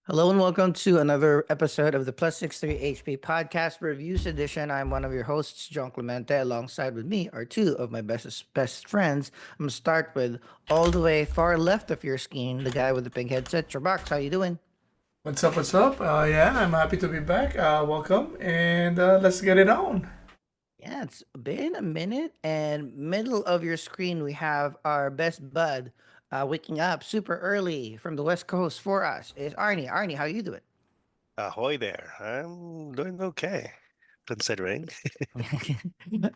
Hello and welcome to another episode of the Plus 63 HP Podcast Reviews Edition. I'm one of your hosts, John Clemente. Alongside with me are two of my best friends. I'm gonna start with all the way far left of your screen, the guy with the pink headset. CHUBAX, how you doing? What's up? What's up? Yeah, I'm happy to be back. Welcome, and let's get it on. Yeah, it's been a minute, and middle of your screen we have our best bud, waking up super early from the West Coast for us. Is Arnie? Arnie, how you doing? Ahoy there. I'm doing okay, considering.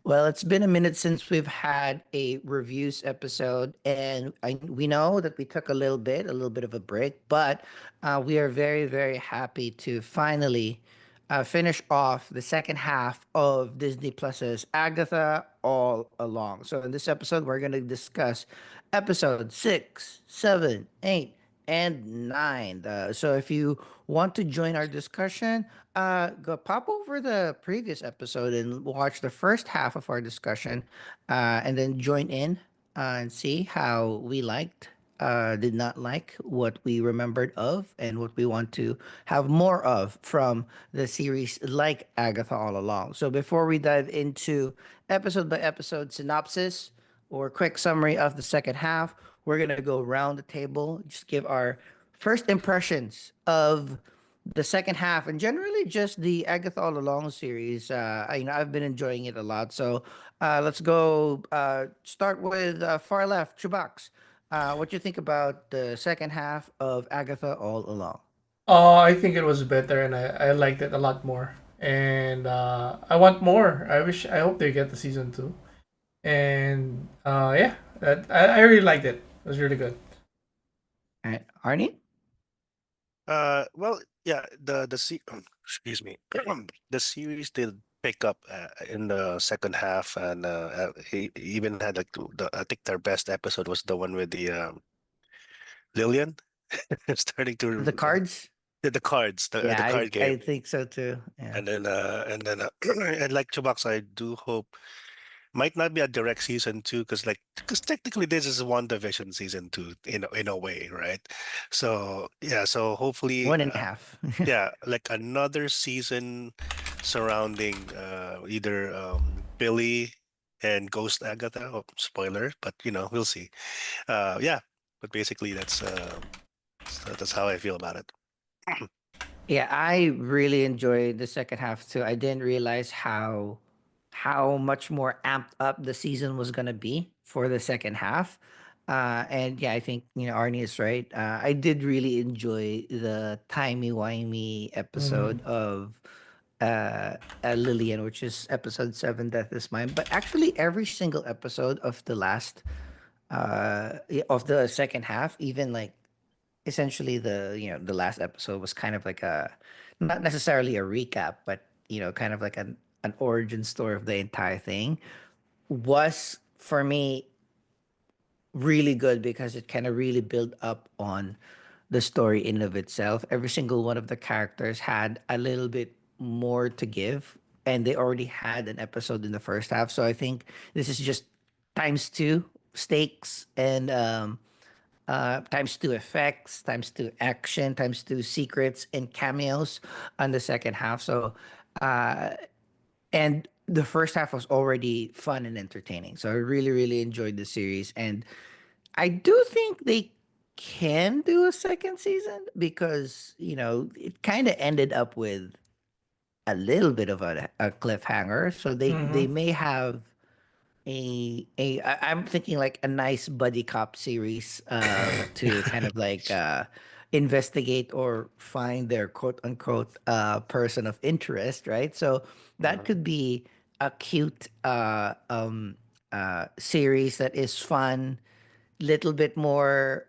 Well, it's been a minute since we've had a reviews episode, and we know that we took a little bit of a break, but we are very, very happy to finally finish off the second half of Disney Plus's Agatha All Along. So, in this episode, we're going to discuss episode 6, 7, 8, and 9. So, if you want to join our discussion, go pop over the previous episode and watch the first half of our discussion, and then join in and see how we liked, did not like, what we remembered of, and what we want to have more of from the series like Agatha All Along. So before we dive into episode by episode synopsis or quick summary of the second half, we're gonna go around the table, just give our first impressions of the second half and generally just the Agatha All Along series. I've been enjoying it a lot. So let's go. Start with far left, Chubax. What do you think about the second half of Agatha All Along? I think it was better, and I liked it a lot more. And I want more. I hope they get the season two. And yeah, I really liked it. It was really good. All right, Arnie. Well, yeah, excuse me, the series did pick up in the second half, and he even had like I think their best episode was the one with the Lillian, starting The to cards. the cards, Yeah, the card I game, think so too. Yeah. and like Chubax, I do hope. Might not be a direct season two because technically this is one division season two in a way, right? So yeah, so hopefully One and a half. yeah, like another season surrounding either Billy and Ghost Agatha. Oh, spoiler, but we'll see. Yeah, but basically that's how I feel about it. Yeah, I really enjoyed the second half too. I didn't realize how much more amped up the season was gonna be for the second half. And yeah, I think Arnie is right. I did really enjoy the timey wimey Mm-hmm. episode of Lillian, which is episode 7, Death is Mine. But actually, every single episode of the last of the second half, even like essentially the last episode was kind of like a not necessarily a recap, but kind of like an origin story of the entire thing, was for me really good because it kind of really built up on the story in of itself. Every single one of the characters had a little bit more to give, and they already had an episode in the first half. So I think this is just times two stakes and times two effects, times two action, times two secrets and cameos on the second half. So, uh, and the first half was already fun and entertaining. So I really, really enjoyed the series, and I do think they can do a second season because it kind of ended up with a little bit of a cliffhanger. So they Mm-hmm. may have I'm thinking like a nice buddy cop series to kind of like investigate or find their quote unquote person of interest, right? So that Mhm. could be a cute series that is fun, little bit more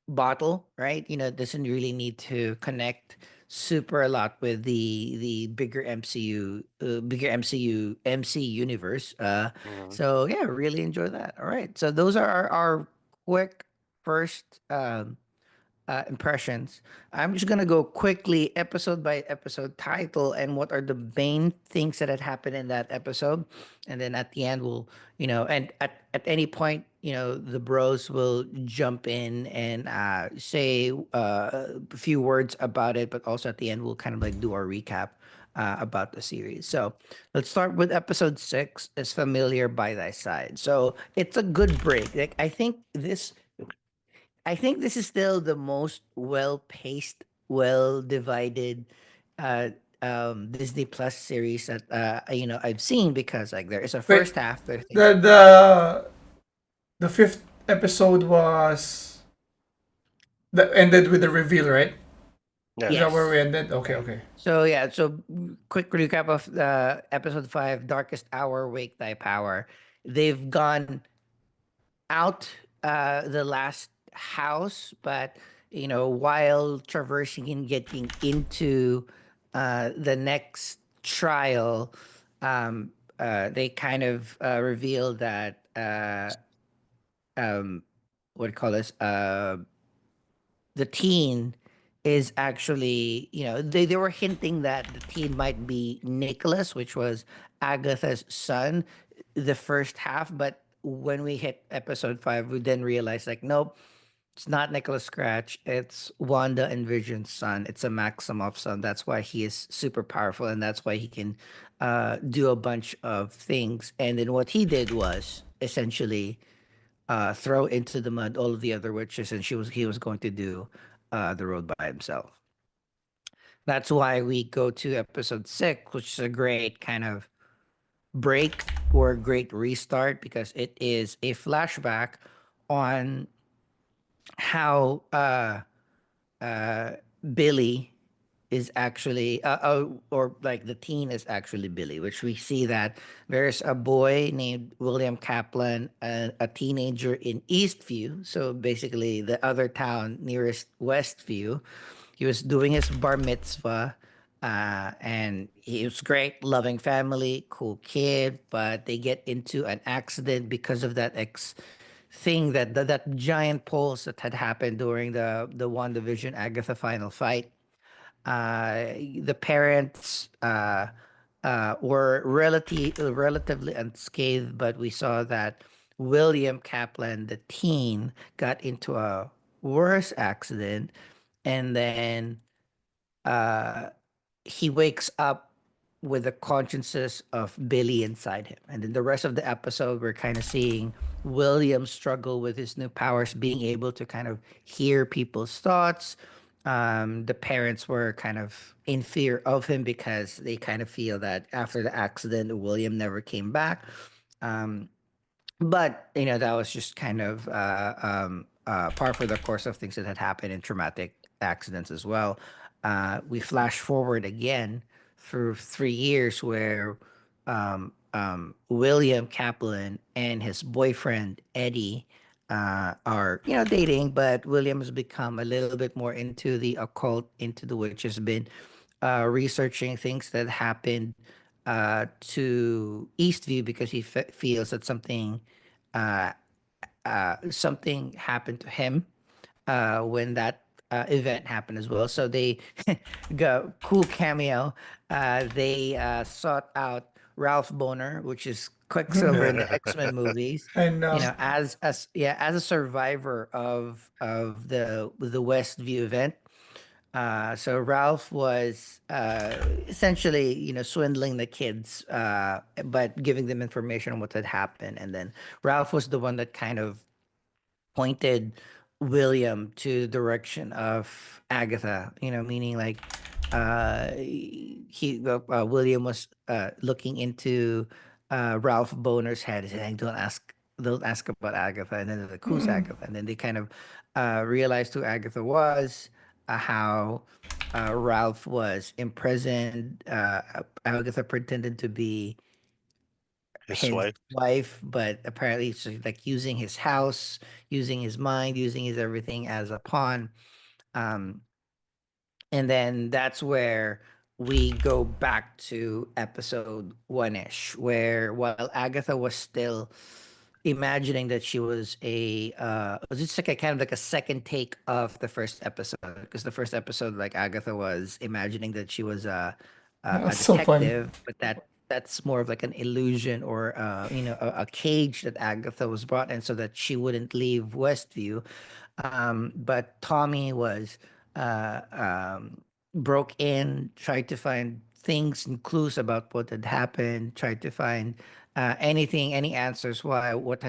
bottle, right? Doesn't really need to connect super a lot with the bigger MC universe. Mhm. So yeah, really enjoy that. All right. So those are our quick first impressions. I'm just gonna go quickly, episode by episode, title and what are the main things that had happened in that episode, and then at the end we'll, and at any point, the bros will jump in and say a few words about it, but also at the end we'll kind of like do our recap. About the series. So let's start with episode 6 is Familiar by Thy Side. So it's a good break. Like I think this is still the most well paced, well divided uh Disney Plus series that I've seen, because like there is a Wait, first half, there's the the the fifth episode was that ended with the reveal, right? Is Yeah. that where we yes. ended? Okay, Right. okay. So yeah, so quick recap of the episode 5, Darkest Hour, Wake Thy Power. They've gone out the last house, but while traversing and getting into the next trial, they kind of reveal that um, what do you call this? The teen is actually, they were hinting that the teen might be Nicholas, which was Agatha's son, the first half. But when we hit episode 5, we then realized, like, nope, it's not Nicholas Scratch. It's Wanda and Vision's son. It's a Maximoff son. That's why he is super powerful, and that's why he can do a bunch of things. And then what he did was essentially throw into the mud all of the other witches, and he was going to do the road by himself. That's why we go to episode 6, which is a great kind of break or a great restart, because it is a flashback on how uh, Billy is actually or like the teen is actually Billy, which we see that there's a boy named William Kaplan, a teenager in Eastview, so basically the other town nearest Westview. He was doing his bar mitzvah, and he was great, loving family, cool kid, but they get into an accident because of that thing, that giant pulse that had happened during the One Division Agatha final fight. The parents were relatively unscathed, but we saw that William Kaplan, the teen, got into a worse accident, and then uh, he wakes up with the consciousness of Billy inside him. And then the rest of the episode, we're kind of seeing William struggle with his new powers, being able to kind of hear people's thoughts. The parents were kind of in fear of him because they kind of feel that after the accident, William never came back. Um, but that was just kind of par for the course of things that had happened in traumatic accidents as well. We flash forward again through 3 years where William Kaplan and his boyfriend Eddie are dating, but William has become a little bit more into the occult, into the witch, has been researching things that happened to Eastview, because he feels that uh, something happened to him when that event happened as well. So they go cool cameo. They sought out Ralph Boner, which is Quicksilver in the X-Men movies. And As a survivor of the Westview event. So Ralph was essentially, swindling the kids, but giving them information on what had happened. And then Ralph was the one that kind of pointed William to the direction of Agatha, meaning like William was looking into Ralph Boner's head, saying, don't ask about Agatha." And then they're like, "Who's Agatha?" And then they kind of realized who Agatha was, how Ralph was imprisoned. Agatha pretended to be His his wife. wife, but apparently she's like using his house, using his mind, using his everything as a pawn. Um, and then that's where we go back to episode 1-ish, where while Agatha was still, imagining that she was was just like a kind of like a second take of the first episode, because the first episode, like, Agatha was imagining that she was a That's so funny. detective, but that's more of like an illusion, or a cage that Agatha was brought in so that she wouldn't leave Westview. But Tommy was broke in, tried to find things and clues about what had happened, tried to find any answers why what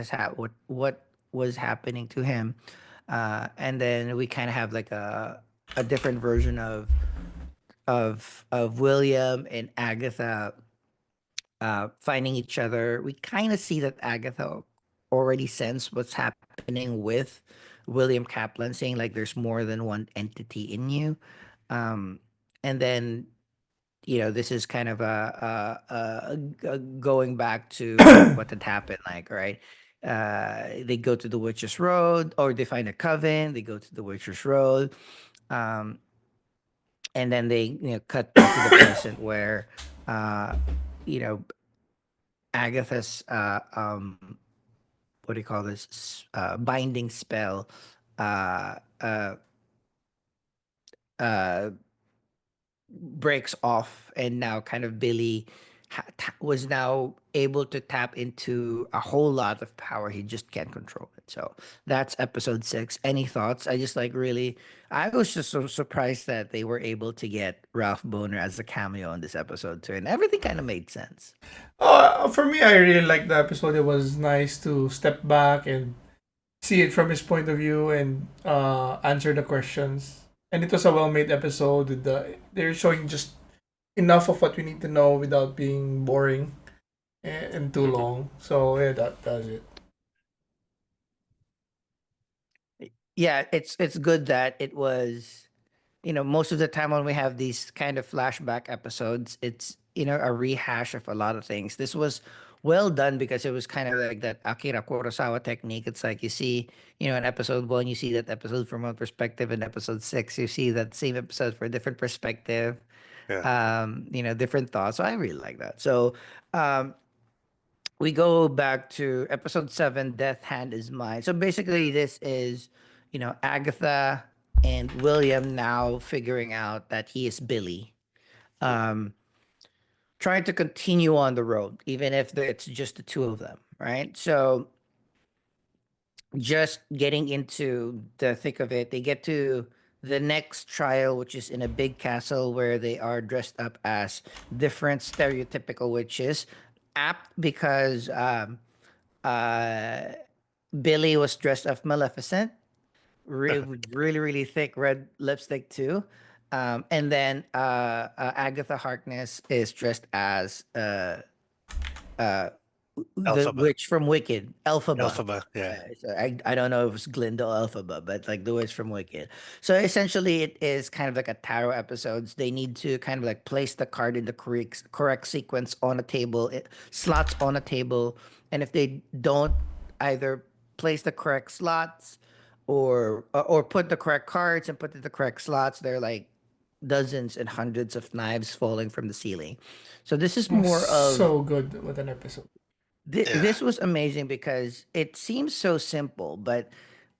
was happening to him, and then we kind of have like a different version of William and Agatha finding each other. We kind of see that Agatha already sensed what's happening with William Kaplan, saying like there's more than one entity in you. And then, this is kind of a going back to what had happened. Like, right, they go to the Witch's Road, or they find a coven. They go to the Witch's Road, um, and then they cut back to the present where, uh, you know Agatha's what do you call this, binding spell uh uh uh breaks off, and now kind of Billy was now able to tap into a whole lot of power. He just can't control it. So that's episode 6. Any thoughts? I just like really, I was just so surprised that they were able to get Ralph Boner as a cameo in this episode too, and everything kind of made sense. For me, I really liked the episode. It was nice to step back and see it from his point of view and answer the questions. And it was a well-made episode. They're showing just enough of what we need to know without being boring and too Mhm. long. So yeah, that does it. Yeah, it's good that it was, most of the time when we have these kind of flashback episodes, it's, a rehash of a lot of things. This was well done because it was kind of like that Akira Kurosawa technique. It's like you see, in episode 1, you see that episode from one perspective. In episode 6, you see that same episode for a different perspective, Yeah. different thoughts. So I really like that. So um, we go back to episode 7, Death Hand is Mine. So basically, this is, Agatha and William now figuring out that he is Billy, um, trying to continue on the road, even if it's just the two of them, right? So just getting into the thick of it, they get to the next trial, which is in a big castle where they are dressed up as different stereotypical witches, apt because uh, Billy was dressed as Maleficent, really, really thick red lipstick too. And then Agatha Harkness is dressed as uh, the Alphaba. witch from Wicked, Elphaba. Alphaba. Yeah. So I don't know if it's Glinda or Elphaba, but like the witch from Wicked. So essentially, it is kind of like a tarot episodes. They need to kind of like place the card in the correct sequence on a table, slots on a table, and if they don't either place the correct slots or put the correct cards and put in the correct slots, they're like dozens and hundreds of knives falling from the ceiling. So this is It was more of so good with an episode. Yeah. this was amazing because it seems so simple, but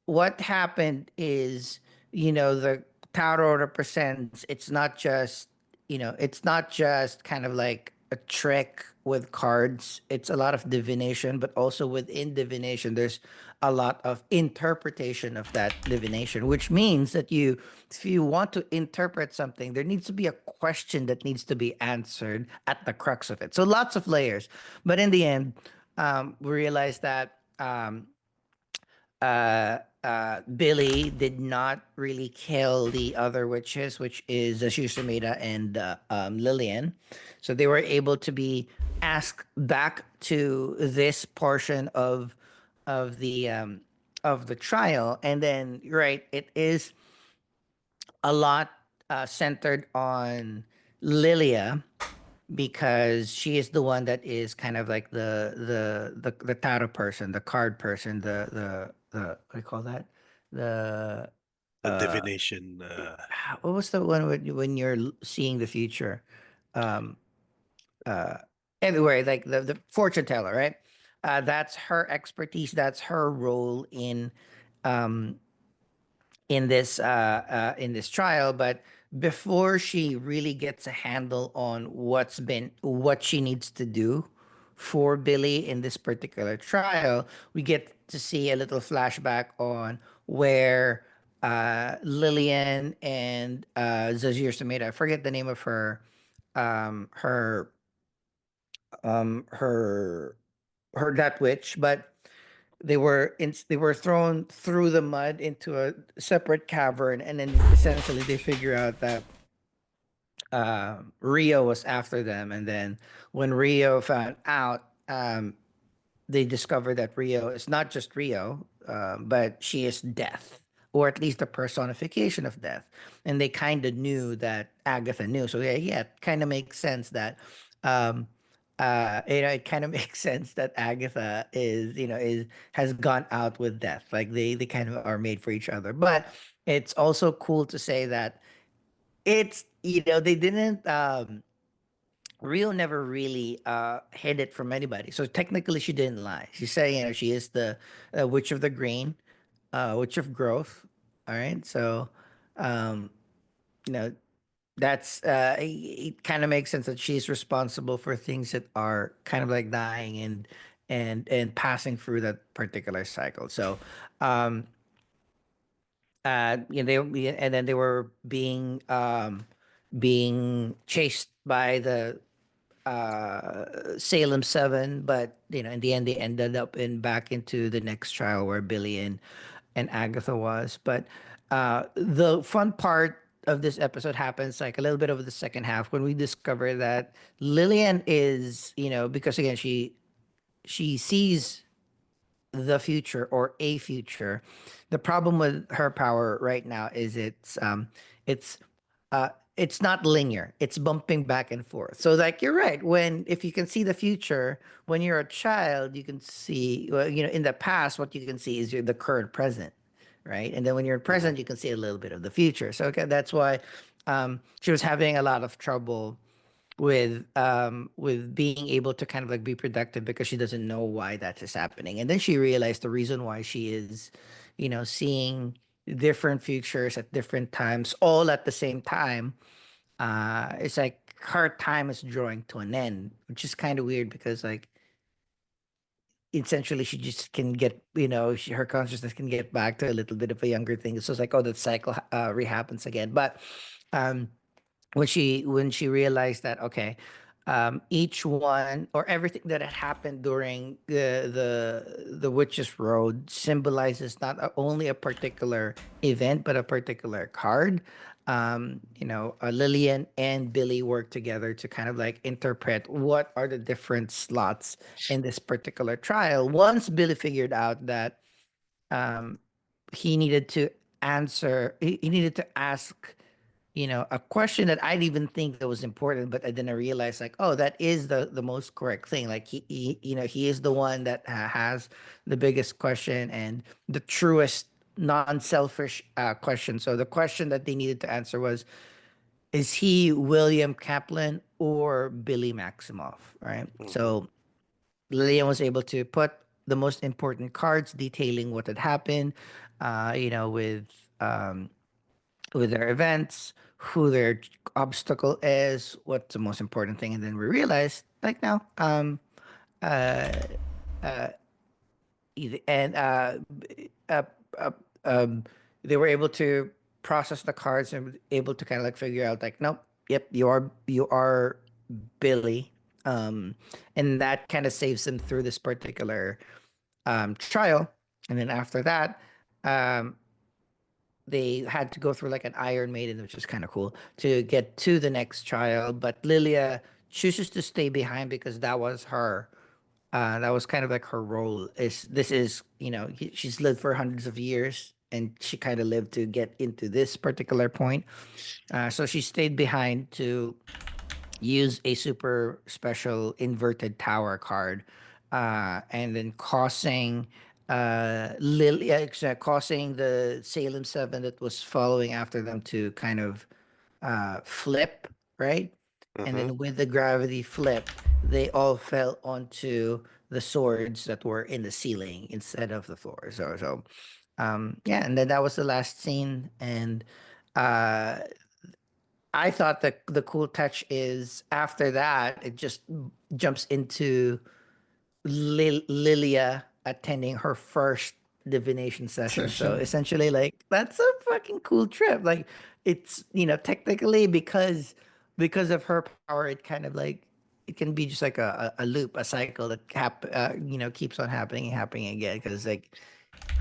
what happened is, the tarot represents, it's not just kind of like a trick with cards. It's a lot of divination, but also within divination, there's a lot of interpretation of that divination, which means that if you want to interpret something, there needs to be a question that needs to be answered at the crux of it. So lots of layers. But in the end, we realized that Billy did not really kill the other witches, which is Shushameda and Lillian. So they were able to be asked back to this portion of the um, of the trial, and then right, it is a lot centered on Lilia because she is the one that is kind of like the tarot person, the card person, the what do you call that? The The uh divination. what was the one when you're seeing the future? Um uh anyway, like the fortune teller, right? That's her expertise. That's her role um, in this trial. But before she really gets a handle on what she needs to do for Billy in this particular trial, we get to see a little flashback on where Lillian and Zazir Sameda, I forget the name of her um her her that witch, but they were thrown through the mud into a separate cavern, and then essentially they figure out that Rio was after them, and then when Rio found out, they discover that Rio is not just Rio, but she is death, or at least a personification of death. And they kind of knew that Agatha knew. So yeah, it kind of makes sense that, um, it kind of makes sense that Agatha is has gone out with death. Like they kind of are made for each other. But it's also cool to say that they didn't. Rio never really hid it from anybody. So technically, she didn't lie. She's saying, she is the witch of the grain, witch of growth. All right. So, um, you know, that's it kind of makes sense that she's responsible for things that are kind of like dying and passing through that particular cycle. So, um, and then they were being chased by the Salem Seven, but in the end, they ended up in back into the next trial where Billy and Agatha was. But the fun part of this episode happens like a little bit over the second half when we discover that Lillian is, because again she sees the future or a future. The problem with her power right now is it's it's not linear. It's bumping back and forth. So like you're right. When if you can see the future, when you're a child, you can see well, in the past what you can see is the current present, right? And then when you're in Mhm. present, you can see a little bit of the future. So okay, that's why she was having a lot of trouble with being able to kind of like be productive because she doesn't know why that is happening. And then she realized the reason why she is seeing different futures at different times all at the same time. It's like her time is drawing to an end, which is kind of weird because like essentially she just can get her consciousness can get back to a little bit of a younger thing. So it's like, oh, that cycle rehappens again. But um when she realized that, okay, each one or everything that had happened during the witch's road symbolizes not only a particular event but a particular card. Lillian and Billy work together to kind of like interpret what are the different slots in this particular trial. Once Billy figured out that um, he needed to he needed to ask a question that I didn't even think that was important, but then I realized like, oh, that is the most correct thing. Like he is the one that has the biggest question and the truest non-selfish question. So the question that they needed to answer was, is he William Kaplan or Billy Maximoff? Right. Mhm. So Lillian was able to put the most important cards detailing what had happened, um, with their events, who their obstacle is, what's the most important thing, and then we realized like now, uh, uh, and uh, uh, um, they were able to process the cards and able to kind of like figure out like, nope, yep, you are Billy, and that kind of saves them through this particular trial, and then after that. Um, they had to go through like an Iron Maiden, which is kind of cool to get to the next trial. But Lilia chooses to stay behind because that was her. That was kind of like her role. Is she's lived for hundreds of years, and she kind of lived to get into this particular point. So she stayed behind to use a super special inverted tower card, and then causing the Salem Seven that was following after them to kind of flip, right? And Mhm. then with the gravity flip, they all fell onto the swords that were in the ceiling instead of the floor. Yeah, and then that was the last scene, and uh I thought that the cool touch is after that it just jumps into Lilia attending her first divination session. So Session. essentially, like that's a fucking cool trip. Like it's technically because of her power, it kind of like it can be just like a loop, a cycle that keeps on happening and happening again. Because like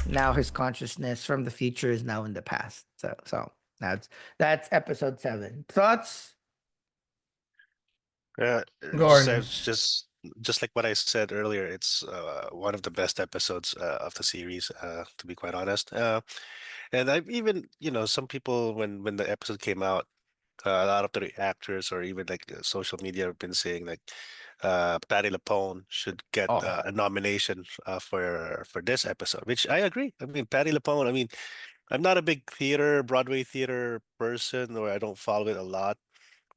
now his consciousness from the future is now in the past. So that's episode 7. Thoughts? Yeah, just Gorn. as just like what I said earlier, it's one of the best episodes of the series, to be quite honest. And I've even, some people when the episode came out, a lot of the actors or even like social media have been saying like Patty LaPone should get Oh, a nomination for this episode, which I agree. I mean, Patty LaPone. I mean, I'm not a big Broadway theater person, or I don't follow it a lot,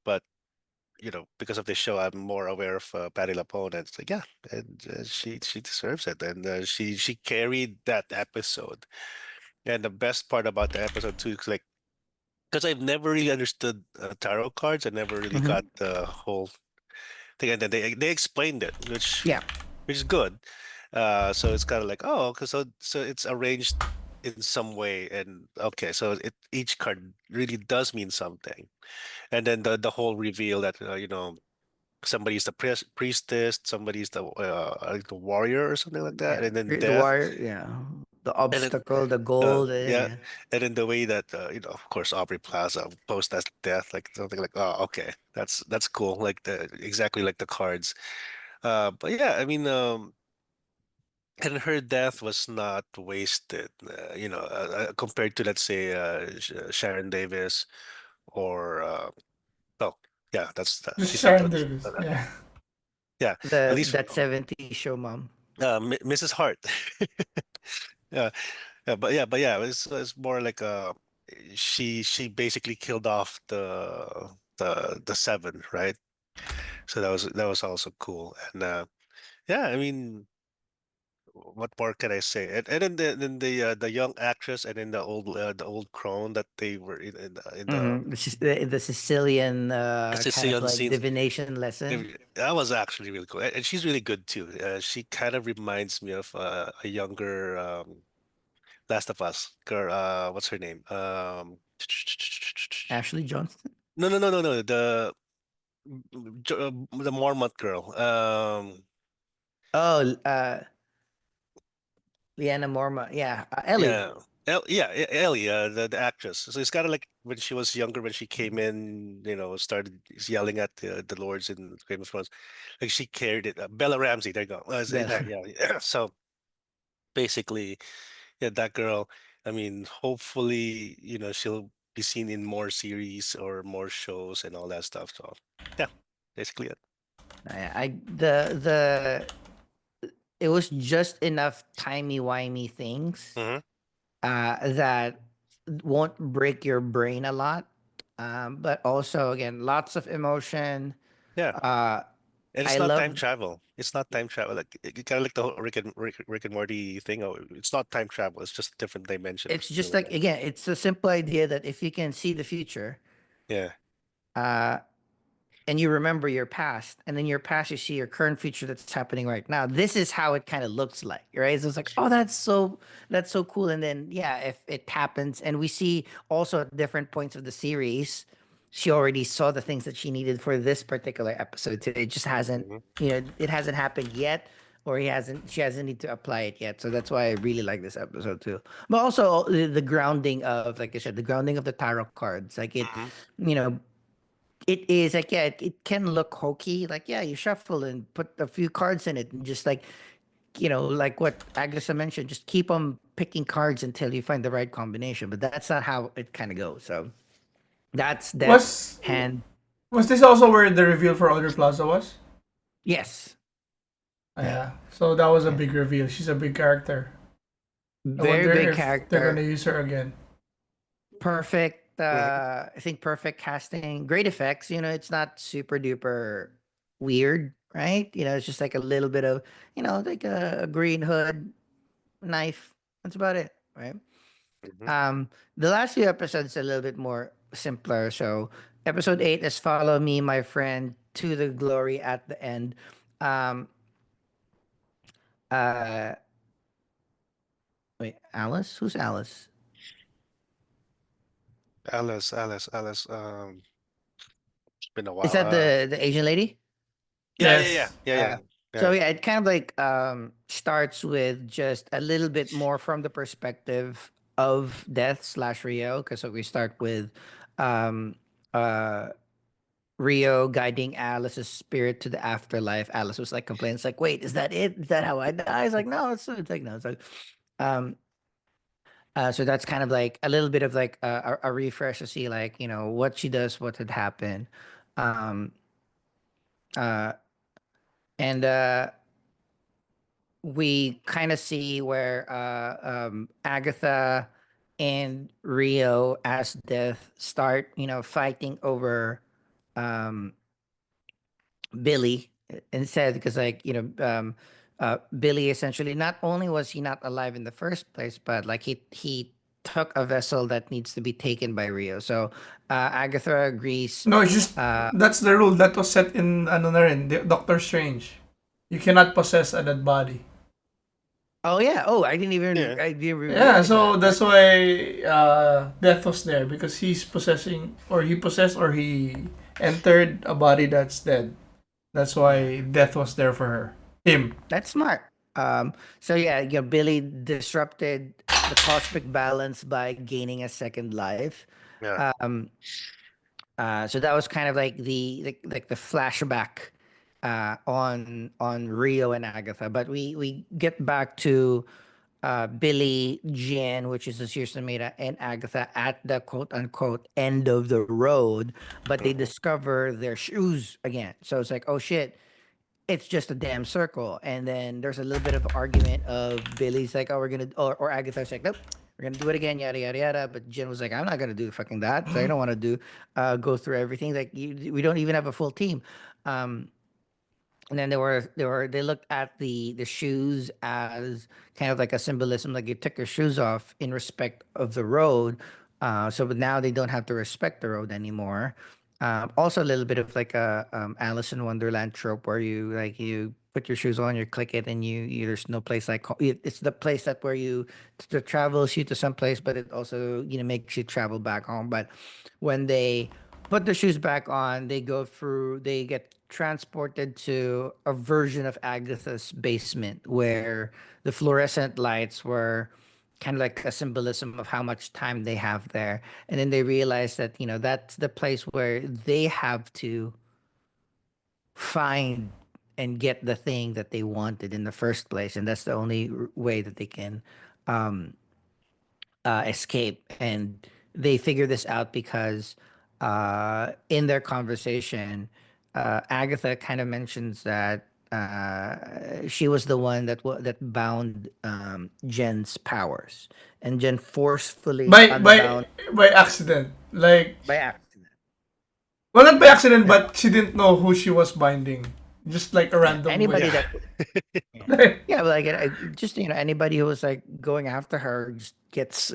but because of this show, I'm more aware of Patty LaPone, and it's like, yeah, and she deserves it, and she carried that episode. And the best part about the episode too is like, because I've never really understood tarot cards, I never really hmm, got the whole thing, and then they explained it, which yeah. which is good. So it's kind of like, oh, because so it's arranged in some way, and okay, so each card really does mean something, and then the whole reveal that somebody's the priestess, somebody's like the warrior or something like that, Yeah, and then the death, wire, yeah, the and then obstacle, the gold, yeah, yeah. and then the way that of course Aubrey Plaza posed as death, like something like, oh, okay, that's cool, like the exactly like the cards. But yeah, I mean, and her death was not wasted, compared to, let's say, Sharon Davis or oh yeah, Just she's not Sharon the Davis. uh, Yeah. yeah, at The least that 70s show, mom. Mrs. Hart. Yeah, but yeah, it's more like she basically killed off the seven, right? So that was also cool, and yeah, I mean, what more can I say? And then the young actress, and then the old crone that they were in the The Sicilian kind of Sicilian like scenes. divination lesson. That was actually really cool, and she's really good too. She kind of reminds me of a younger Last of Us girl. What's her name? Ashley Johnston. No, no, no, no, no. The Mormont girl. Oh, Leanna Morma. Yeah, Ellie. Yeah. Ellie, the actress. So it's kind of like when she was younger, when she came in, started yelling at the lords in Game of Thrones. Like she carried it. Bella Ramsey, there you go. There, Bella. yeah, yeah. So basically, yeah, that girl. I mean, hopefully, she'll be seen in more series or more shows and all that stuff. So yeah, basically it. I the it was just enough timey wimey things Hmm. that won't break your brain a lot, but also again lots of emotion. Yeah. Uh, And I it's not time love travel. It's not time travel. Like kind of like the whole Rick and Morty thing. Oh, it's not time travel. It's just a different dimension or it's something just like like that. again it's a simple idea that if you can see the future Yeah. uh and you remember your past and then your past you see your current future that's happening right now, this is how it kind of looks like, right? So it's like, oh, that's so cool. And then yeah, if it happens and we see also at different points of the series she already saw the things that she needed for this particular episode, so it just hasn't, Hmm. it hasn't happened yet, or she hasn't need to apply it yet. So that's why I really like this episode too. But also the grounding of, like I said, the grounding of the tarot cards, like it, Hmm. you know it is like, yeah, it can look hokey, like yeah, you shuffle and put a few cards in it and just like, like what Agatha mentioned, just keep on picking cards until you find the right combination, but that's not how it kind of goes. So that's Death's Was hand. was this also where the reveal for Audrey Plaza was? Yes. Yeah, Yeah. So that was a yeah, big reveal. She's a big character. I very wonder big if they're gonna character. use her again. Perfect, Hmm. I think perfect casting, great effects. It's not super duper weird. right? It's just like a little bit of, like a green hood, knife. That's about it, right? Mhm. Um, the last few episodes a little bit more simpler. So episode 8 is "Follow Me, My Friend, to the Glory at the End." Um, uh, wait, Alice? Who's Alice? Alice. It's been a Is while. that the Asian lady? Yes. Uh, so Yeah. yeah, it kind of like starts with just a little bit more from the perspective of Death slash Rio, because so we start with um, uh, Rio guiding Alice's spirit to the afterlife. Alice was like complaining, it's like, wait, is that it? Is that how I die? It's like, no, it's like no, it's like, um, so that's kind of like a little bit of like a refresh to see like what she does, what had happened, um, uh, and we kind of see where Agatha and Rio as Death start, fighting over um, Billy instead, because like Billy essentially, not only was he not alive in the first place, but like he took a vessel that needs to be taken by Rio. So Agatha agrees. No, it's just Uh, that's the rule that was set in ano na rin, Doctor Strange. You cannot possess a dead body. oh yeah. Oh, Yeah. I didn't even Yeah, realize so that. that's why Death was there because he's possessing or he possessed or he entered a body that's dead. That's Yeah. why Death was there for her. Him. That's smart. So yeah, Billy disrupted the cosmic balance by gaining a second life. Yeah. Um, so that was kind of like the flashback on Rio and Agatha. But we get back to Billy, Jen, which is Asir Samira, and Agatha at the quote unquote end of the road. But they Mhm. discover their shoes again. So it's like, oh shit, it's just a damn circle. And then there's a little bit of argument of Billy's like, oh, we're gonna, or Agatha's like, nope, we're gonna do it again, yada yada yada. But Jen was like, I'm not gonna do fucking that. So I don't want to go through everything. Like, we don't even have a full team. Um, and then they looked at the shoes as kind of like a symbolism, like you took your shoes off in respect of the road. So but now they don't have to respect the road anymore. Also a little bit of like a Alice in Wonderland trope where you put your shoes on, you click it, and there's no place like it's the place that where you that travels you to some place, but it also makes you travel back home. But when they put the shoes back on, they get transported to a version of Agatha's basement where the fluorescent lights were kind of like a symbolism of how much time they have there. And then they realize that, that's the place where they have to find and get the thing that they wanted in the first place. And that's the only way that they can um, escape. And they figure this out because in their conversation, Agatha kind of mentions that she was the one that bound Jen's powers, and Jen forcefully By by unbound by accident. Like by accident. well not by accident Yeah, but she didn't know who she was binding. Just like a yeah. random Anybody Yeah. witch. that yeah, yeah, but like just anybody who was like going after her just gets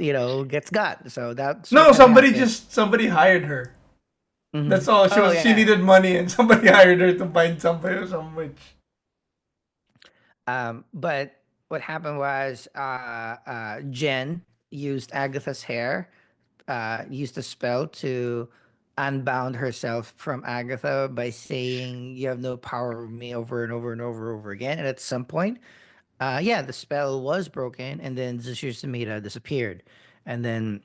got. So that's what No, kind of happened. somebody hired her. Hmm. That's all. Oh She yeah. needed money and somebody hired her to bind somebody or some witch. But what happened was Jen used Agatha's hair, used a spell to unbound herself from Agatha by saying, "You have no power over me," over and over and over and over again. And at some point, yeah, the spell was broken, and then Zashir Samira disappeared. And then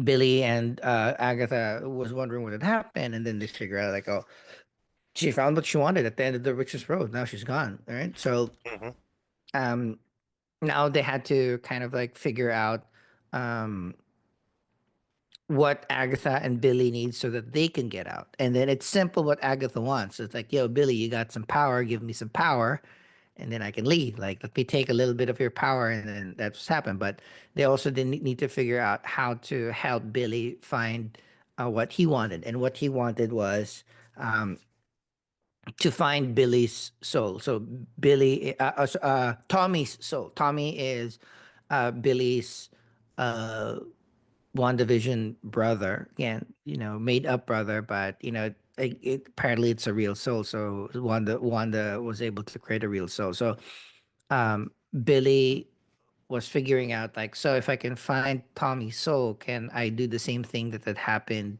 Billy and Agatha was wondering what had happened, and then they figure out like, oh, she found what she wanted at the end of the Witch's Road. Now she's gone. All right, so Mhm. um now they had to kind of like figure out um what Agatha and Billy need so that they can get out. And then it's simple what Agatha wants. It's like, yo, Billy, you got some power, give me some power, and then I can leave. Like, let me take a little bit of your power, and then that's what's happened. But they also didn't need to figure out how to help Billy find what he wanted. And what he wanted was um to find Billy's soul. So Tommy's soul. Tommy is Billy's uh, WandaVision brother. Again, made up brother, but apparently it's a real soul. So Wanda was able to create a real soul. So Billy was figuring out like, so if I can find Tommy's soul, can I do the same thing that had happened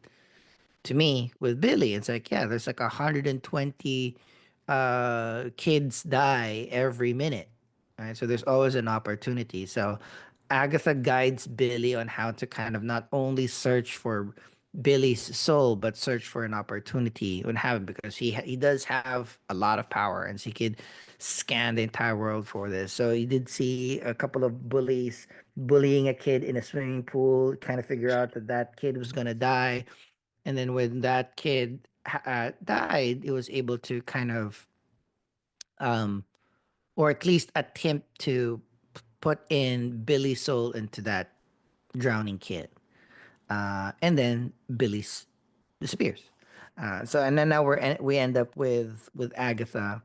to me with Billy? It's like, yeah, there's like 120 kids die every minute. Right. So there's always an opportunity. So Agatha guides Billy on how to kind of not only search for Billy's soul, but search for an opportunity in heaven because he does have a lot of power and he could scan the entire world for this. So he did see a couple of bullies bullying a kid in a swimming pool, kind of figure out that that kid was gonna die, and then when that kid died, it was able to kind of, um, or at least attempt to put in Billy's soul into that drowning kid. And then disappears. So and then now we end up with Agatha,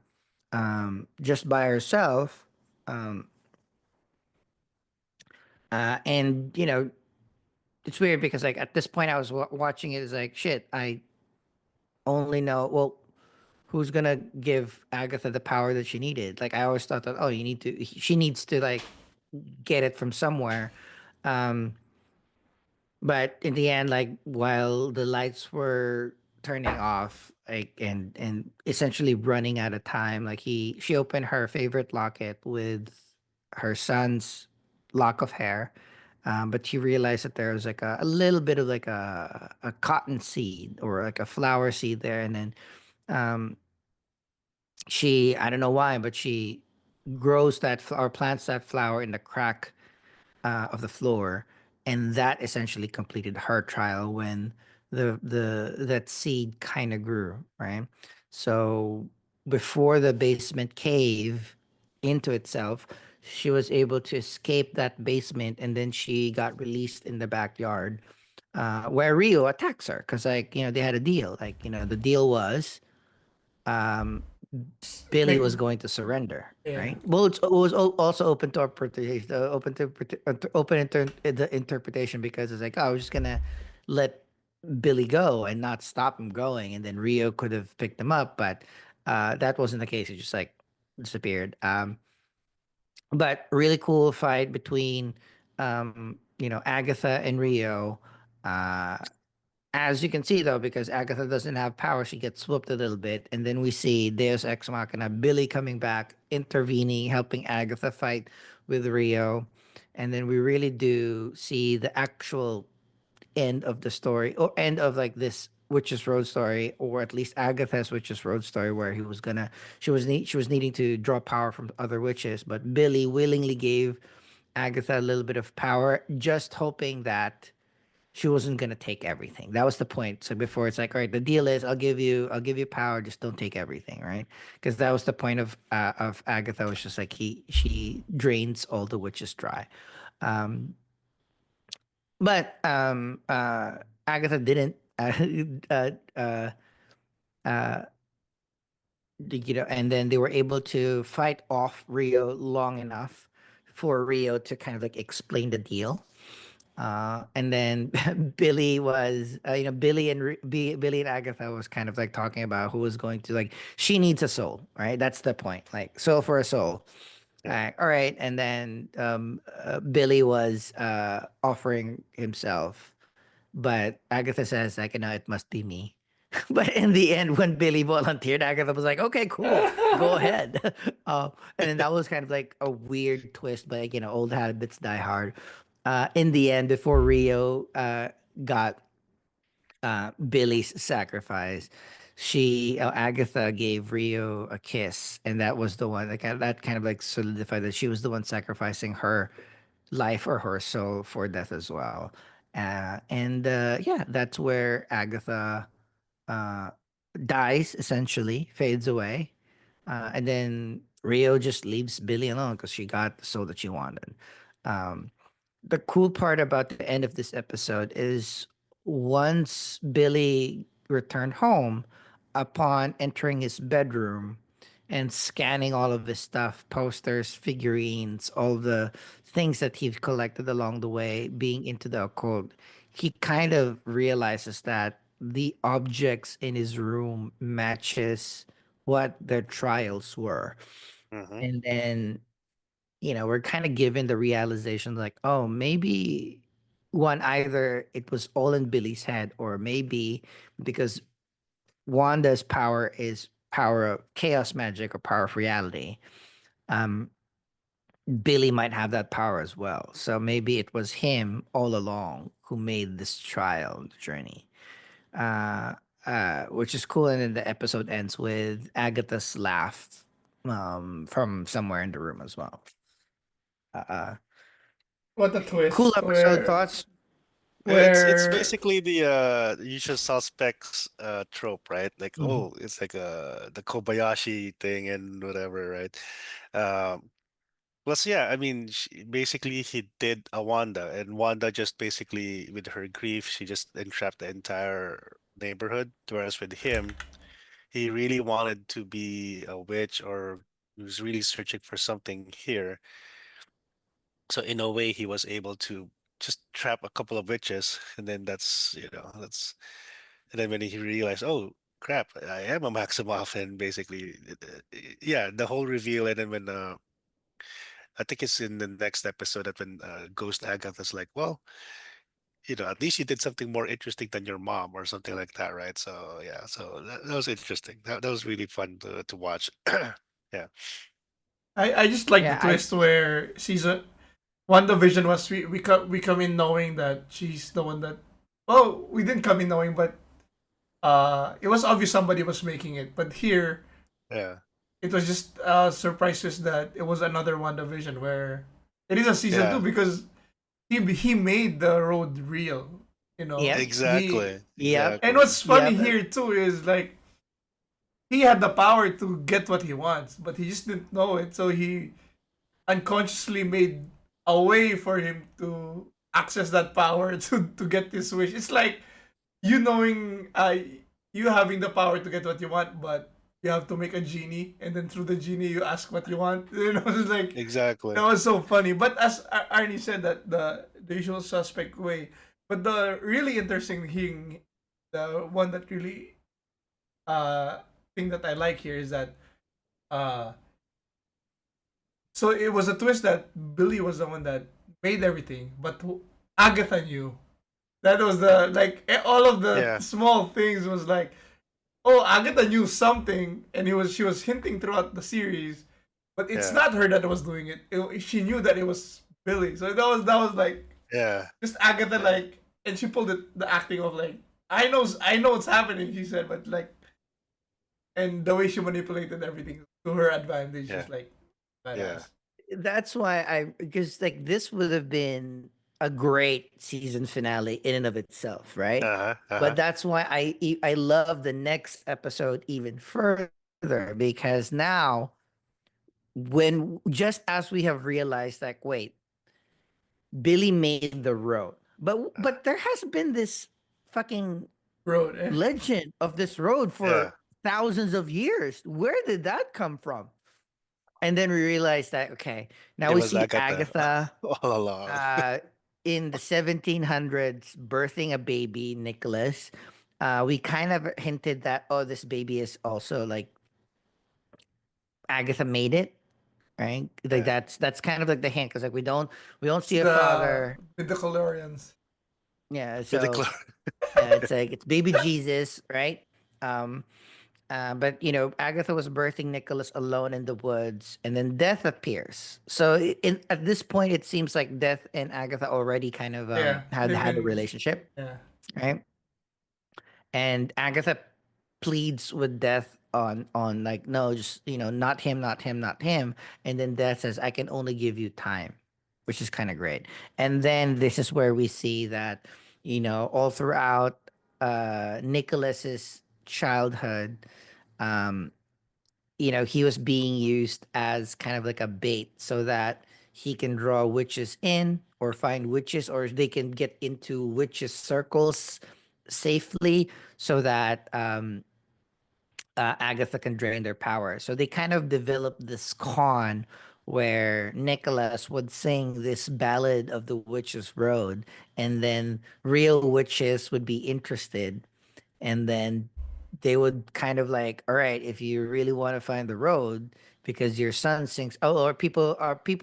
just by herself, um, and it's weird because like at this point I was watching it, it's like shit. I only know well who's gonna give Agatha the power that she needed. Like I always thought that she needs to like get it from somewhere. Um, but in the end, like while the lights were turning off, like and essentially running out of time, like she opened her favorite locket with her son's lock of hair. But she realized that there was like a little bit of like a cotton seed or like a flower seed there, and then um, she I don't know why, but she grows or plants that flower in the crack of the floor, and that essentially completed her trial when the that seed kind of grew, right? So before the basement cave into itself, she was able to escape that basement, and then she got released in the backyard, where Rio attacks her because like they had a deal. Like the deal was um Billy Make, was going to surrender, yeah. right? Well, it was also open to interpretation, the interpretation because it's like, oh, I was just gonna let Billy go and not stop him going, and then Rio could have picked him up, but that wasn't the case. He just like disappeared. But really cool fight between, Agatha and Rio. Uh, as you can see, though, because Agatha doesn't have power, she gets swooped a little bit, and then we see Deus Ex Machina, Billy coming back, intervening, helping Agatha fight with Rio, and then we really do see the actual end of the story, or end of like this Witch's Road story, or at least Agatha's Witch's Road story, where she was needing to draw power from other witches, but Billy willingly gave Agatha a little bit of power, just hoping that she wasn't gonna take everything. That was the point. So before it's like, all right, the deal is I'll give you power, just don't take everything, right? Because that was the point of Agatha was just like she drains all the witches dry. Um, but Agatha didn't. Uh, uh, uh, and then they were able to fight off Rio long enough for Rio to kind of like explain the deal. And then Billy and Agatha was kind of like talking about who was going to like, she needs a soul, right? That's the point, like soul for a soul. Yeah. All right. And then Billy was offering himself, but Agatha says like, no, it must be me. But in the end, when Billy volunteered, Agatha was like, okay, cool, go ahead. And then that was kind of like a weird twist, but like, old habits die hard. In the end, before Rio got Billy's sacrifice, Agatha gave Rio a kiss, and that was the one that kind of like solidified that she was the one sacrificing her life or her soul for death as well. And yeah, that's where Agatha uh, dies, essentially, fades away. And then Rio just leaves Billy alone because she got the soul that she wanted. Um, the cool part about the end of this episode is once Billy returned home, upon entering his bedroom and scanning all of his stuff, posters, figurines, all the things that he's collected along the way, being into the occult, he kind of realizes that the objects in his room matches what their trials were. Mm-hmm. And then, we're kind of given the realization like, oh, maybe one, either it was all in Billy's head, or maybe because Wanda's power is power of chaos magic or power of reality. Um, Billy might have that power as well. So maybe it was him all along who made this trial journey. Uh, which is cool. And then the episode ends with Agatha's laugh from somewhere in the room as well. Uh, What a cool twist! episode thoughts. It's Where basically the usual suspects trope, right? Like, Mhm. oh, it's like the Kobayashi thing and whatever, right? Um, Plus, yeah, I mean, basically he did a Wanda, and Wanda just basically with her grief, she just entrapped the entire neighborhood. Whereas with him, he really wanted to be a witch, or he was really searching for something here. So in a way, he was able to just trap a couple of witches, and then that's and then when he realized, oh crap, I am a Maximoff, and basically, yeah, the whole reveal, and then when I think it's in the next episode that when Ghost Agatha's like, well, at least you did something more interesting than your mom or something like that, right? So yeah, so that was interesting. That was really fun to watch. Yeah, I just like the Yeah, I twist where season one division was we come in knowing that she's the one that, well, we didn't come in knowing, but it was obvious somebody was making it. But here yeah, it was just a surprise twist that it was another one division where it is a season two yeah, because he made the road real. You know, yep, he exactly, yep, and exactly. what's funny yep. here too is like he had the power to get what he wants, but he just didn't know it. So he unconsciously made a way for him to access that power to get this wish. It's like you knowing you having the power to get what you want, but you have to make a genie, and then through the genie you ask what you want. You know, it's like Exactly. that was so funny. But as Arnie said, that the usual suspect way. But the really interesting thing, the one that really uh thing that I like here is that uh so it was a twist that Billy was the one that made everything, but Agatha knew. That was the like all of the Yeah, small things was like, oh, Agatha knew something, and she was hinting throughout the series, but it's yeah, not her that was doing it. She knew that it was Billy, so that was like yeah, just Agatha like, and she pulled the acting of like, I know what's happening. She said, but like, and the way she manipulated everything to her advantage yeah, is like yeah. badass. That's why because like this would have been a great season finale in and of itself, right? Uh-huh, But uh-huh. that's why I love the next episode even further, because now, when just as we have realized, like, wait, Billy made the road, uh, but there has been this fucking Road, eh? legend of this road Yeah, for thousands of years. Where did that come from? And then we realized that, okay, now it we was see Agatha Agatha all along. uh, in the 1700s birthing a baby, Nicholas. We kind of hinted that, oh, this baby is also like Agatha made it, right? Like Yeah, that's kind of like the hint, because like we don't It's see a the father. with the Colorians. Yeah, with the so cl- it's like it's baby Jesus, right? Um, but Agatha was birthing Nicholas alone in the woods, and then Death appears. So at this point, it seems like Death and Agatha already kind of Yeah, they've had a been. relationship, Yeah, right? And Agatha pleads with Death on like, no, just not him, not him, not him. And then Death says, I can only give you time, which is kind of great. And then this is where we see that all throughout Nicholas's childhood, um he was being used as kind of like a bait, so that he can draw witches in or find witches, or they can get into witches circles safely, so that Agatha can drain their power. So they kind of developed this con where Nicholas would sing this ballad of the Witch's Road, and then real witches would be interested, and then they would kind of like, all right, if you really want to find the road because your son sings, oh, or people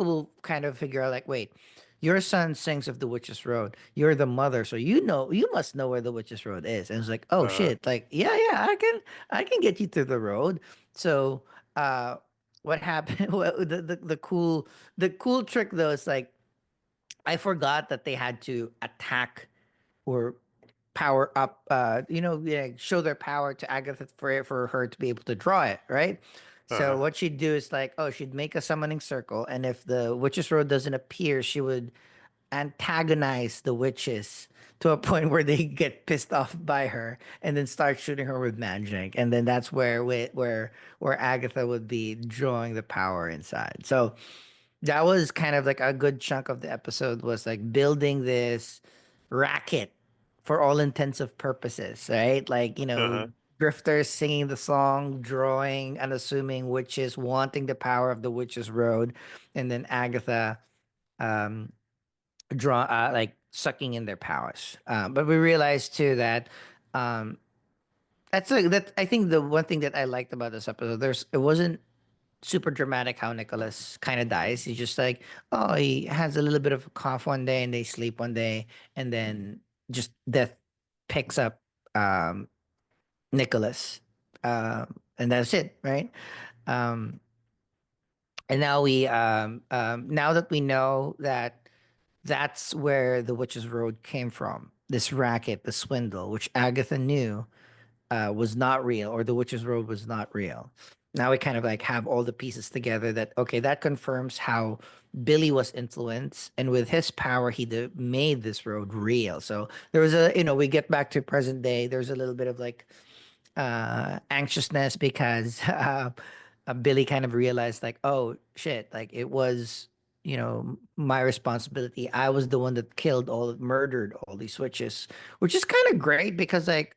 will kind of figure out like, wait, your son sings of the witch's road, you're the mother, so you must know where the witch's road is. And it's like, oh Uh, shit, like, yeah, I can get you to the road. So uh what happened, well, the cool trick though is like, I forgot that they had to attack or power up, yeah, show their power to Agatha for her to be able to draw it, right? So uh, what she'd do is like, oh, she'd make a summoning circle, and if the witch's road doesn't appear, she would antagonize the witches to a point where they get pissed off by her and then start shooting her with magic, and then that's where Agatha would be drawing the power inside. So that was kind of like a good chunk of the episode, was like building this racket for all intensive purposes, right? Like, uh-huh. grifters singing the song, drawing, unassuming witches wanting the power of the witch's road, and then Agatha um like sucking in their powers. But we realized too that um that I think the one thing that I liked about this episode, it wasn't super dramatic how Nicholas kind of dies. He's just like, oh, he has a little bit of a cough one day and they sleep one day, and then just death picks up um, Nicholas. And that's it, right? Um, and now that we know that that's where the Witch's Road came from, this racket, the swindle, which Agatha knew was not real, or the Witch's Road was not real. Now we kind of like have all the pieces together that, okay, that confirms how Billy was influenced, and with his power, he made this road real. So there was we get back to present day. There's a little bit of like anxiousness because Billy kind of realized like, oh shit, like it was my responsibility. I was the one that murdered all these witches, which is kind of great because like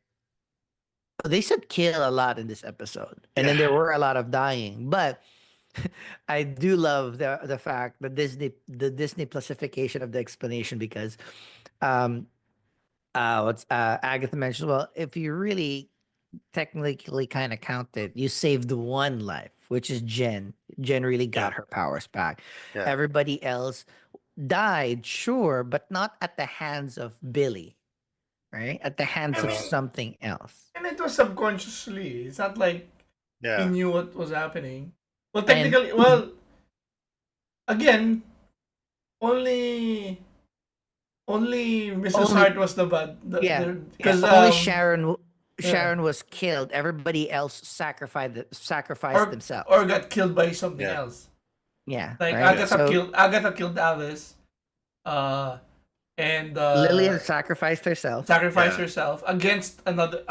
they said kill a lot in this episode, and Yeah. then there were a lot of dying. But I do love the fact that the Disney plusification of the explanation, because um what's Agatha mentioned. Well, if you really technically kind of counted, you saved one life, which is Jen. Jen really Yeah. got her powers back. Yeah. Everybody else died, sure, but not at the hands of Billy, right? At the I hands of mean, Uh, something else. and it was subconsciously. It's not like he yeah. knew what was happening. Well, And technically, well, again, only Mrs. only Hart was the bad, Yeah, yeah. because Only Sharon yeah, Sharon was killed. Everybody else sacrificed or themselves. got killed by something Yeah. else. Yeah, Like right. Yeah. So Agatha killed Alice, uh, and Lillian sacrificed herself. sacrificed Yeah. herself against another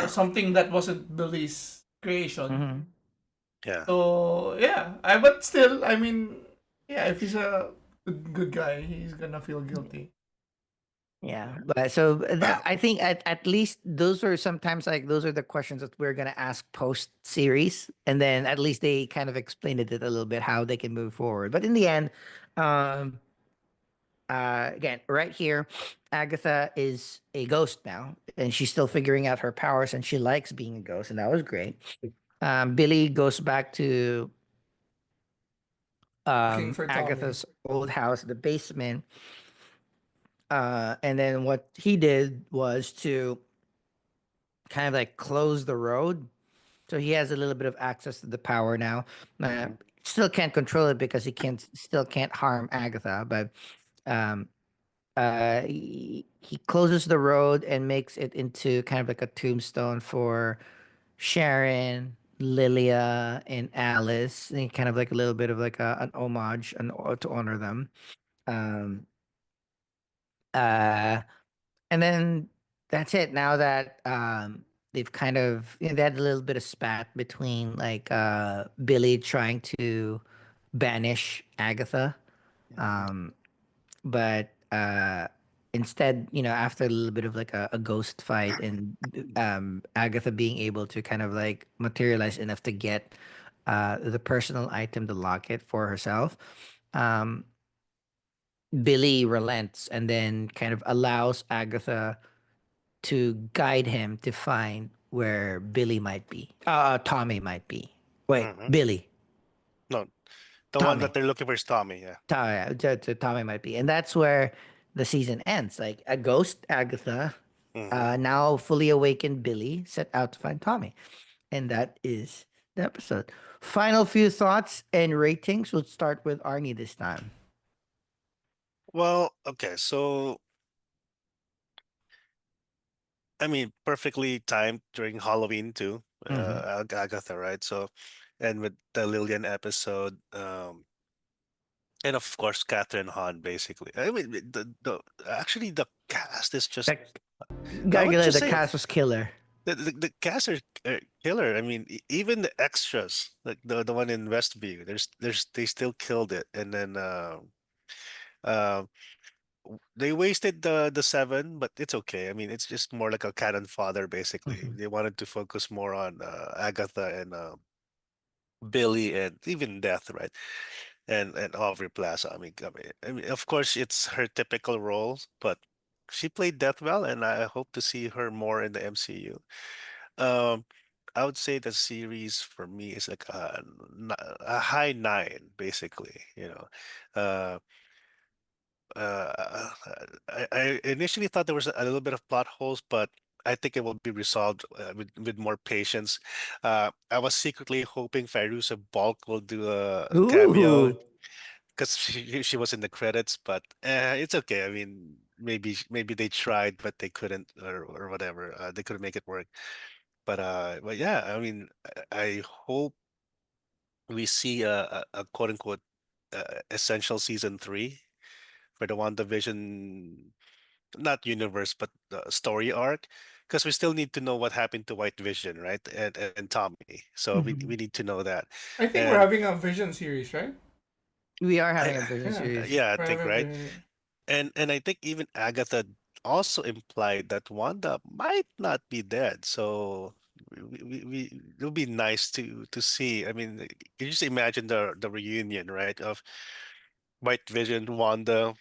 something that wasn't Billy's creation. Hmm. Yeah. So yeah, but still, I mean, yeah, if he's a good guy, he's gonna feel guilty. Yeah, but so that, I think at least those are sometimes like those are the questions that we're gonna ask post series, and then at least they kind of explained it a little bit how they can move forward. But in the end, um, again, right here, Agatha is a ghost now, and she's still figuring out her powers, and she likes being a ghost, and that was great. Billy goes back to Looking for Tommy. Agatha's old house, the basement, and then what he did was to kind of like close the road, so he has a little bit of access to the power now. Mhm. Still can't control it because he still can't harm Agatha, but um, he closes the road and makes it into kind of like a tombstone for Sharon, Lilia, and Alice, and kind of like a little bit of like an homage to honor them. Um, uh, and then that's it. Now that they've kind of they had a little bit of spat between like Billy trying to banish Agatha, Mhm. um, but instead, after a little bit of like a ghost fight and Agatha being able to kind of like materialize enough to get the personal item, the locket for herself, um, Billy relents and then kind of allows Agatha to guide him to find where Billy might be. Tommy might be. Wait, Hmm. Billy. No, the one that Tommy. they're looking for is Tommy. Yeah. Tommy might be. And that's where the season ends. Like a ghost Agatha, Hmm. now fully awakened Billy set out to find Tommy. And that is the episode. Final few thoughts and ratings. We'll start with Arnie this time. Well, okay, so I mean, perfectly timed during Halloween too, Mm-hmm. Agatha, right? So, and with the Lillian episode, and of course Catherine Hahn, basically. I mean, the actually the cast is just, That, I gotta would get just the say cast was killer. the cast are killer. I mean, even the extras, like the one in Westview, they still killed it. And then uh, they wasted the seven, but it's okay. I mean, it's just more like a cannon fodder, basically. Mm-hmm. They wanted to focus more on Agatha and Billy and even Death, right? And Aubrey Plaza. I mean, of course, it's her typical roles, but she played Death well, and I hope to see her more in the MCU. Um, I would say the series for me is like a high nine, basically. Uh, uh, I initially thought there was a little bit of plot holes, but I think it will be resolved with more patience. I was secretly hoping Fairuza Balk will do a cameo Ooh. because she was in the credits, but it's okay. I mean, maybe they tried, but they couldn't, or whatever. They couldn't make it work. But yeah, I mean, I hope we see a quote unquote essential season three for the WandaVision, not universe, but the story arc, because we still need to know what happened to White Vision, right? And Tommy. So we Mhm. need to know that. I think we're And having a Vision series, right? We are having a I, vision Yeah, series. yeah, I we're think having a right. Vision. And I think even Agatha also implied that Wanda might not be dead. So it would be nice to see. I mean, you just imagine the reunion, right? Of White Vision, Wanda,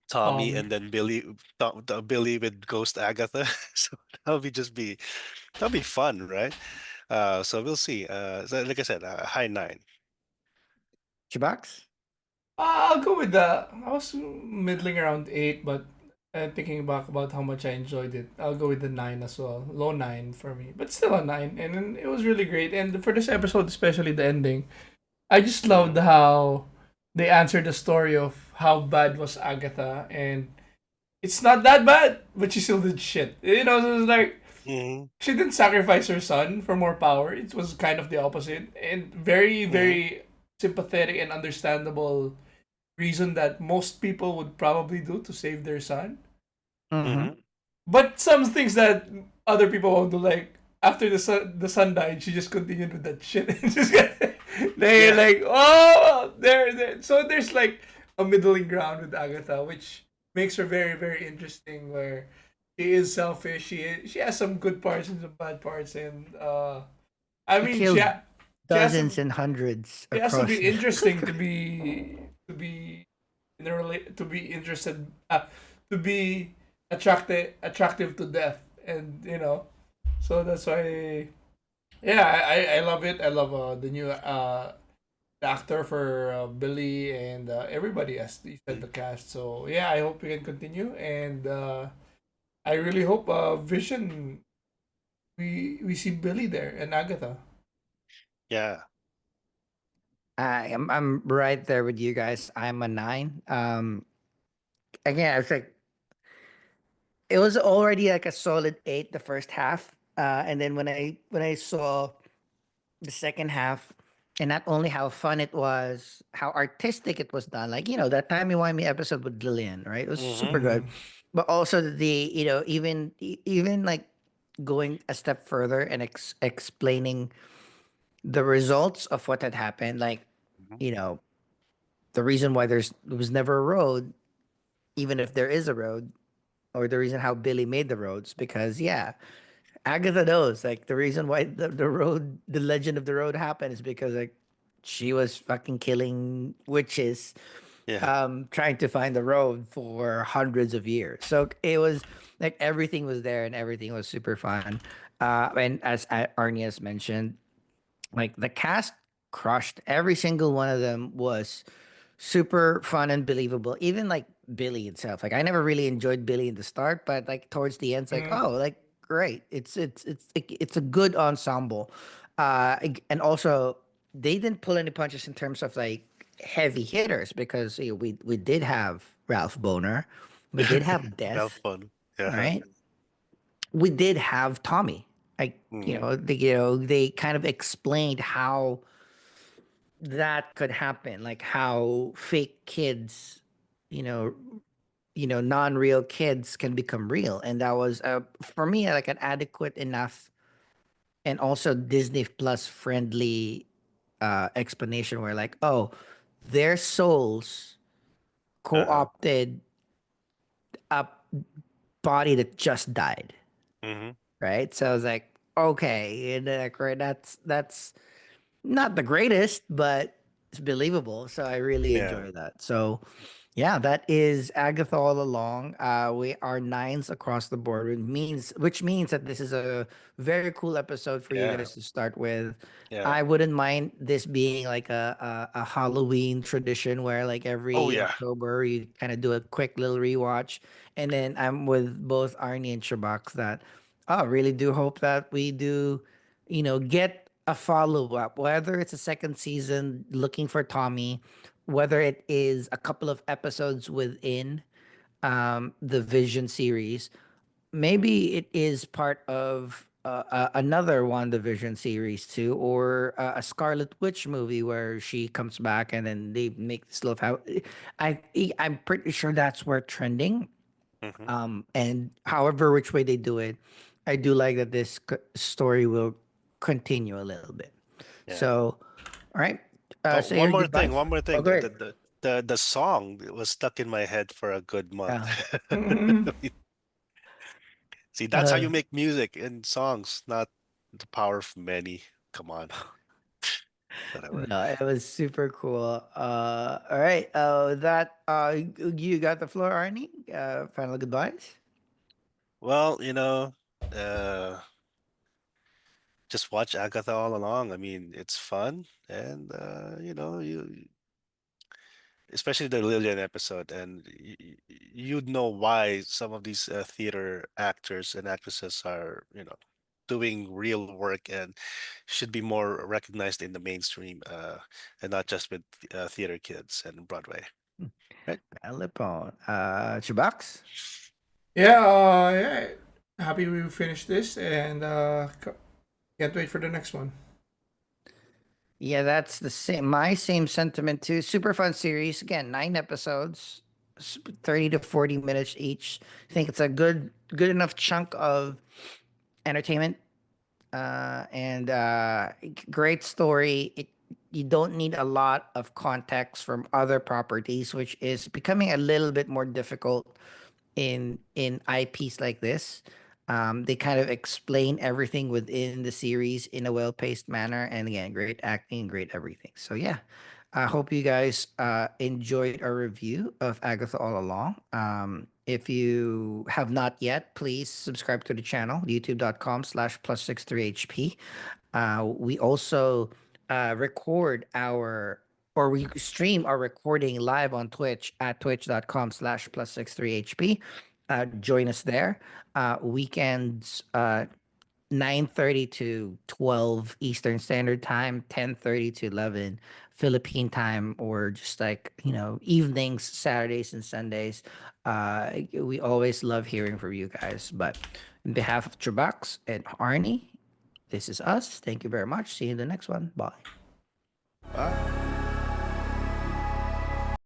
Tommy, Tommy. and then Billy with Ghost Agatha. So that'll be fun, right? So we'll see. So like I said, high nine. CHUBAX? I'll go with the. I was middling around 8, but thinking back about how much I enjoyed it, I'll go with the 9 as well. Low 9 for me, but still a 9. And then it was really great. And for this episode, especially the ending, I just loved Mm-hmm. how they answered the story of how bad was Agatha. And it's not that bad, but she still did shit. So it was like, Mm-hmm. she didn't sacrifice her son for more power. It was kind of the opposite. And very, Mm-hmm. very sympathetic and understandable reason that most people would probably do to save their son. Mm-hmm. Mm-hmm. But some things that other people won't do, like after the son died, she just continued with that shit. And just they Yeah. like, oh, there. So there's like a middling ground with Agatha, which makes her very, very interesting. Where she is selfish, she has some good parts and some bad parts, and I She mean killed she has dozens some and hundreds it has to be across the. interesting to be in a to be interested to be attractive to death, and so that's why, yeah, I love it. I love the new the actor for Billy, and everybody, as you said, the cast. So yeah, I hope we can continue, and I really hope Vision, we see Billy there and Agatha. Yeah. I'm right there with you guys. I'm a 9. Again, I was like, it was already like a solid 8 the first half, and then when I saw the second half, and not only how fun it was, how artistic it was done. Like that timey wimey episode with Lillian, right? It was super Mm-hmm. good, Mm-hmm. but also the even like going a step further and explaining the results of what had happened, like Mm-hmm. you know the reason why there was never a road. even if there is a road, or the reason how Billy made the roads, because yeah, Agatha knows like the reason why the road, the legend of the road happened is because like she was fucking killing witches, Yeah. trying to find the road for hundreds of years. So it was like everything was there and everything was super fun. And as Arnie has mentioned, like the cast crushed. Every single one of them was super fun and believable. Even like Billy itself. Like I never really enjoyed Billy in the start, but like towards the end, it's like, Mm, oh, like great. It's a good ensemble. And also they didn't pull any punches in terms of like heavy hitters, because we did have Ralph Boner, we did have Ralph Death, fun. Yeah. right? We did have Tommy. Like Mm-hmm. they kind of explained how that could happen, like how fake kids, you know, non-real kids can become real, and that was for me like an adequate enough and also Disney Plus friendly explanation where like, oh, their souls Uh-huh. co-opted a body that just died, Mm-hmm. right? So I was like, okay, and like, right, that's not the greatest, but it's believable. So I really Yeah. enjoy that. So yeah, that is Agatha All Along. We are nines across the board, which means that this is a very cool episode for you Yeah. guys to start with. Yeah. I wouldn't mind this being like a Halloween tradition where like Oh every yeah. October you kind of do a quick little rewatch. And then I'm with both Arnie and Shabaks that I really do hope that we do, get a follow up, whether it's a second season looking for Tommy, whether it is a couple of episodes within the Vision series. Maybe it is part of another WandaVision series too, or a Scarlet Witch movie where she comes back and then they make this love. How I'm pretty sure that's where trending. Mm-hmm. And however which way they do it, I do like that this story will continue a little bit. Yeah. So, all right. Oh, Say your goodbyes. one more Oh, thing. great. The song was stuck in my head for a good month. Yeah. mm, See, that's how Uh, you make music in songs, not the power of many. Come on, whatever. no, it was super cool. All right. That you got the floor, Arnie. Final goodbyes. Well, uh, just watch Agatha all along. I mean, it's fun, and you especially the Lillian episode, and you'd know why some of these theater actors and actresses are, doing real work and should be more recognized in the mainstream, and not just with theater kids and Broadway. Right? Alipon. Chubax. yeah, yeah. Happy we finished this, and can't wait for the next one. Yeah, that's the same. My same sentiment too. Super fun series. Again, 9 episodes, 30 to 40 minutes each. I think it's a good enough chunk of entertainment, and great story. You don't need a lot of context from other properties, which is becoming a little bit more difficult in IPs like this. They kind of explain everything within the series in a well-paced manner, and again, great acting, great everything. So yeah, I hope you guys enjoyed our review of Agatha All Along. If you have not yet, please subscribe to the channel, youtube.com/plus63hp. We also record our or we stream our recording live on Twitch at twitch.com/plus63hp. Join us there. Weekends, 9:30 to 12 Eastern Standard Time, 10:30 to 11 Philippine time, or just like, evenings, Saturdays and Sundays. We always love hearing from you guys. But on behalf of Trubax and Arnie, this is us. Thank you very much. See you in the next one. Bye. Bye.